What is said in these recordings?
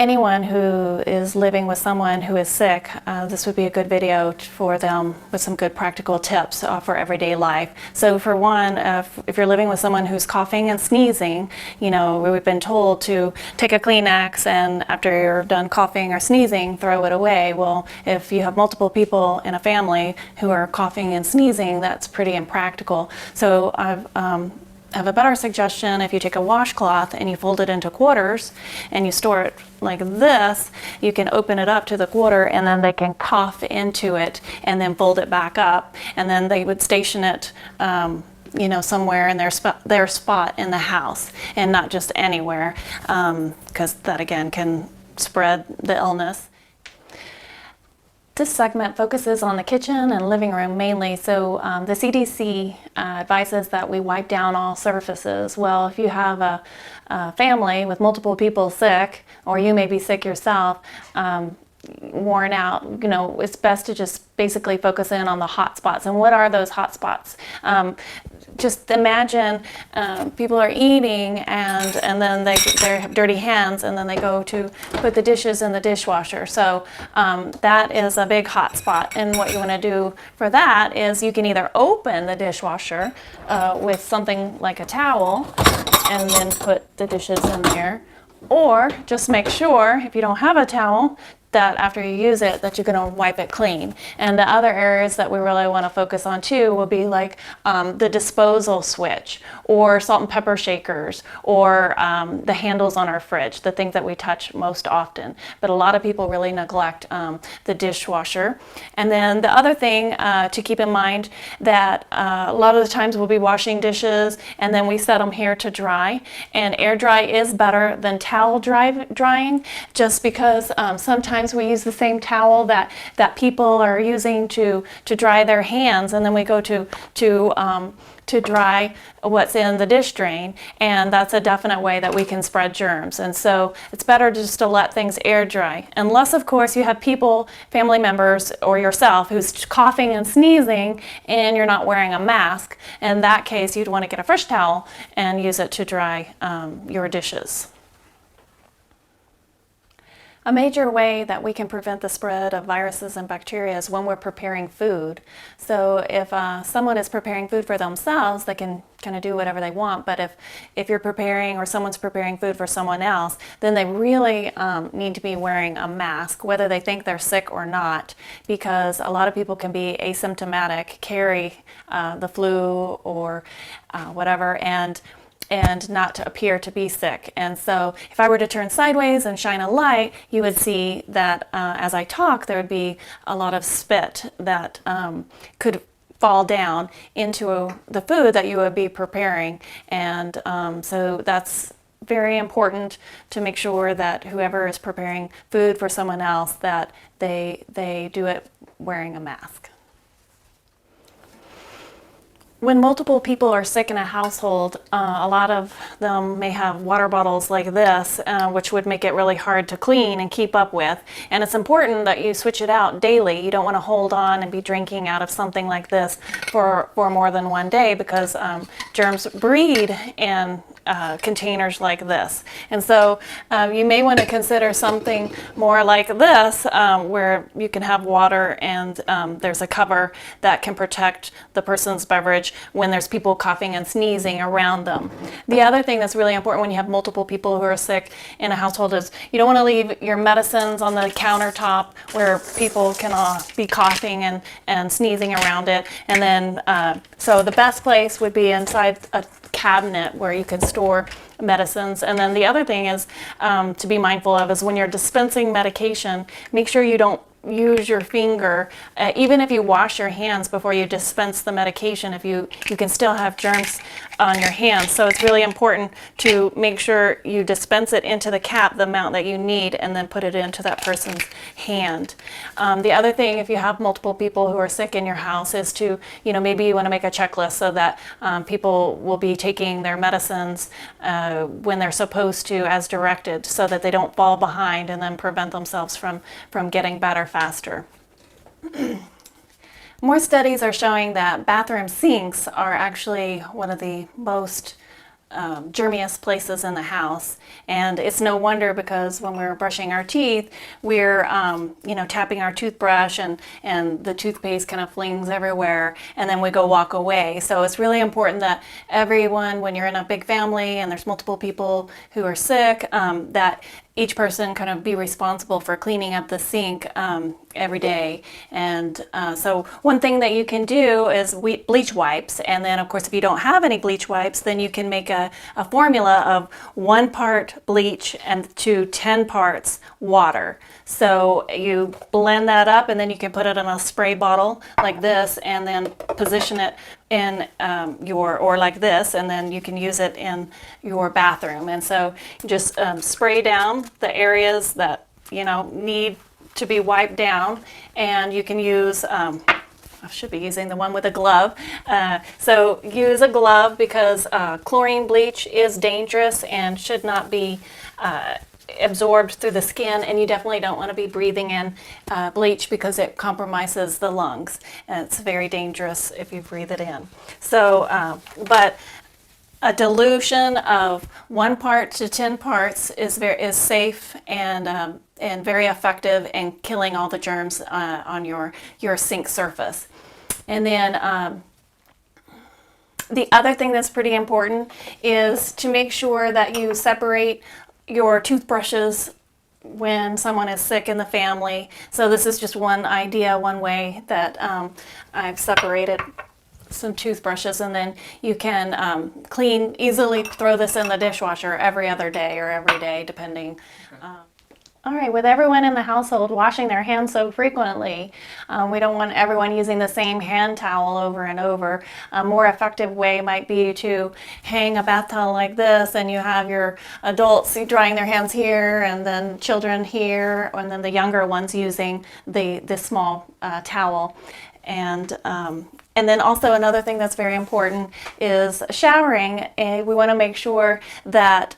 anyone who is living with someone who is sick, this would be a good video for them with some good practical tips for everyday life. So for one, if you're living with someone who's coughing and sneezing, we've been told to take a Kleenex and after you're done coughing or sneezing, throw it away. Well, if you have multiple people in a family who are coughing and sneezing, that's pretty impractical. So I have a better suggestion. If you take a washcloth and you fold it into quarters and you store it like this, you can open it up to the quarter and then they can cough into it and then fold it back up, and then they would station it somewhere in their spot in the house and not just anywhere, because that again can spread the illness. This segment focuses on the kitchen and living room mainly, so the CDC advises that we wipe down all surfaces. Well, if you have a family with multiple people sick, or you may be sick yourself, worn out, it's best to just basically focus in on the hot spots. And what are those hot spots? Just imagine people are eating and then they have dirty hands and then they go to put the dishes in the dishwasher. So that is a big hot spot. And what you want to do for that is you can either open the dishwasher with something like a towel and then put the dishes in there, or just make sure, if you don't have a towel, that after you use it, that you're going to wipe it clean. And the other areas that we really want to focus on too will be like the disposal switch, or salt and pepper shakers, or the handles on our fridge, the things that we touch most often. But a lot of people really neglect the dishwasher. And then the other thing to keep in mind, that a lot of the times we'll be washing dishes and then we set them here to dry. And air dry is better than towel drying, just because sometimes we use the same towel that people are using to dry their hands, and then we go to dry what's in the dish drain, and that's a definite way that we can spread germs. And so it's better just to let things air dry, unless of course you have people, family members or yourself, who's coughing and sneezing and you're not wearing a mask. In that case, you'd want to get a fresh towel and use it to dry your dishes. A major way that we can prevent the spread of viruses and bacteria is when we're preparing food. So if someone is preparing food for themselves, they can kind of do whatever they want. But if you're preparing, or someone's preparing food for someone else, then they really need to be wearing a mask, whether they think they're sick or not, because a lot of people can be asymptomatic, carry the flu or whatever, and not to appear to be sick. And so if I were to turn sideways and shine a light, you would see that as I talk, there would be a lot of spit that could fall down into the food that you would be preparing. And so that's very important to make sure that whoever is preparing food for someone else, that they do it wearing a mask. When multiple people are sick in a household, a lot of them may have water bottles like this, which would make it really hard to clean and keep up with. And it's important that you switch it out daily. You don't want to hold on and be drinking out of something like this for more than one day, because germs breed in containers like this. And so you may want to consider something more like this, where you can have water and there's a cover that can protect the person's beverage when there's people coughing and sneezing around them. The other thing that's really important when you have multiple people who are sick in a household is you don't want to leave your medicines on the countertop where people can be coughing and sneezing around it. And then, so the best place would be inside a cabinet where you can store medicines. And then the other thing is to be mindful of is when you're dispensing medication, make sure you don't use your finger. Even if you wash your hands before you dispense the medication, if you can still have germs on your hands. So it's really important to make sure you dispense it into the cap, the amount that you need, and then put it into that person's hand. The other thing, if you have multiple people who are sick in your house, is to, maybe you want to make a checklist so that people will be taking their medicines when they're supposed to, as directed, so that they don't fall behind and then prevent themselves from getting better faster. More studies are showing that bathroom sinks are actually one of the most germiest places in the house. And it's no wonder, because when we're brushing our teeth, we're tapping our toothbrush, and the toothpaste kind of flings everywhere, and then we go walk away. So it's really important that everyone, when you're in a big family and there's multiple people who are sick, that each person kind of be responsible for cleaning up the sink every day. And so one thing that you can do is bleach wipes. And then, of course, if you don't have any bleach wipes, then you can make a formula of 1 part bleach and to 10 parts water. So you blend that up, and then you can put it in a spray bottle like this, and then position it in or like this, and then you can use it in your bathroom. And so just spray down the areas that need to be wiped down, and you can use I should be using the one with a glove. So use a glove, because chlorine bleach is dangerous and should not be absorbed through the skin, and you definitely don't want to be breathing in bleach, because it compromises the lungs, and it's very dangerous if you breathe it in. So, but a dilution of 1 part to 10 parts is safe and very effective in killing all the germs on your sink surface. And then the other thing that's pretty important is to make sure that you separate your toothbrushes when someone is sick in the family. So this is just one idea, one way that I've separated some toothbrushes, and then you can easily throw this in the dishwasher every other day or every day, depending. All right, with everyone in the household washing their hands so frequently, we don't want everyone using the same hand towel over and over. A more effective way might be to hang a bath towel like this, and you have your adults drying their hands here, and then children here, and then the younger ones using the small towel. And then also another thing that's very important is showering. We want to make sure that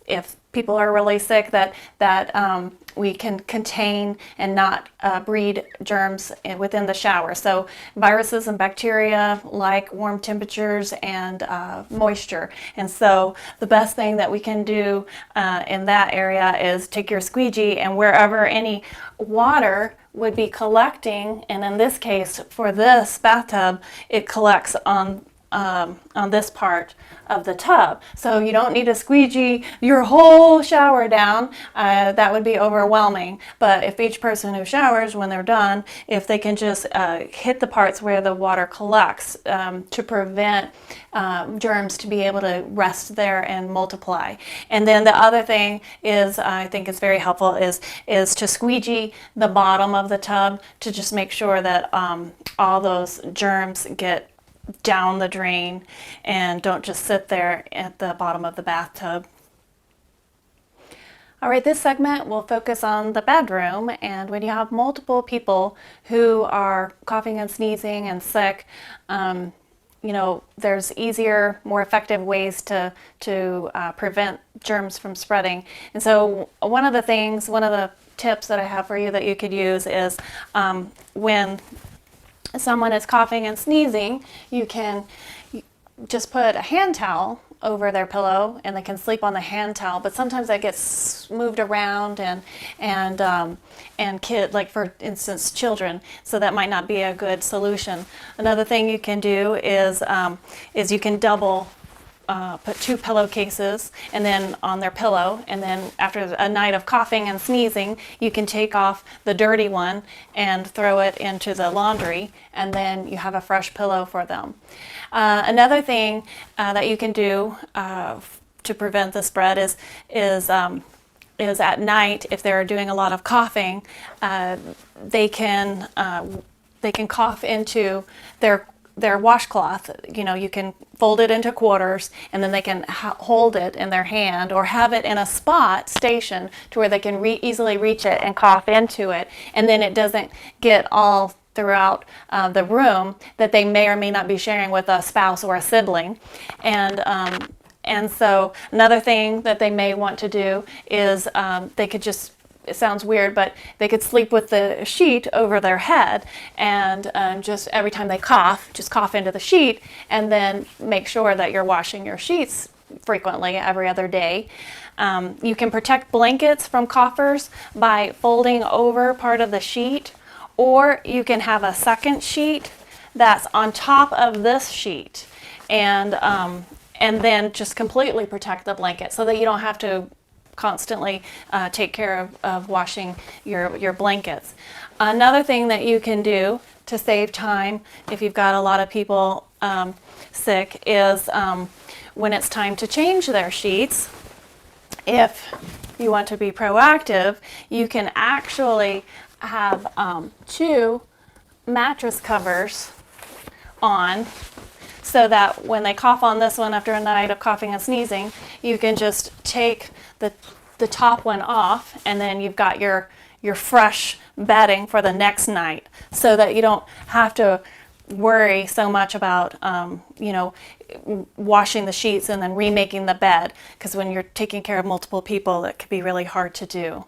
if people are really sick, that we can contain and not breed germs within the shower. So viruses and bacteria like warm temperatures and moisture. And so the best thing that we can do in that area is take your squeegee, and wherever any water would be collecting, and in this case for this bathtub, it collects on this part of the tub. So you don't need to squeegee your whole shower down. That would be overwhelming. But if each person who showers, when they're done, if they can just hit the parts where the water collects to prevent germs to be able to rest there and multiply. And then the other thing is, I think is very helpful, is to squeegee the bottom of the tub to just make sure that all those germs get down the drain and don't just sit there at the bottom of the bathtub. All right, this segment will focus on the bedroom, and when you have multiple people who are coughing and sneezing and sick, there's easier, more effective ways to prevent germs from spreading. And so one of the tips that I have for you that you could use is when someone is coughing and sneezing, you can just put a hand towel over their pillow, and they can sleep on the hand towel. But sometimes that gets moved around, and like for instance children, so that might not be a good solution. Another thing you can do is you can double put 2 pillowcases and then on their pillow, and then after a night of coughing and sneezing, you can take off the dirty one and throw it into the laundry, and then you have a fresh pillow for them. Another thing that you can do to prevent the spread is at night, if they're doing a lot of coughing, they can cough into their washcloth. You can fold it into quarters, and then they can hold it in their hand, or have it in a station to where they can easily reach it and cough into it, and then it doesn't get all throughout the room that they may or may not be sharing with a spouse or a sibling. And so another thing that they may want to do is they could just, it sounds weird, but they could sleep with the sheet over their head, and just every time they cough, just cough into the sheet, and then make sure that you're washing your sheets frequently, every other day. You can protect blankets from coughers by folding over part of the sheet, or you can have a second sheet that's on top of this sheet, and then just completely protect the blanket so that you don't have to constantly take care of washing your blankets. Another thing that you can do to save time if you've got a lot of people sick is when it's time to change their sheets, if you want to be proactive, you can actually have 2 mattress covers on, so that when they cough on this one after a night of coughing and sneezing, you can just take the top one off, and then you've got your fresh bedding for the next night, so that you don't have to worry so much about washing the sheets and then remaking the bed, because when you're taking care of multiple people, it can be really hard to do.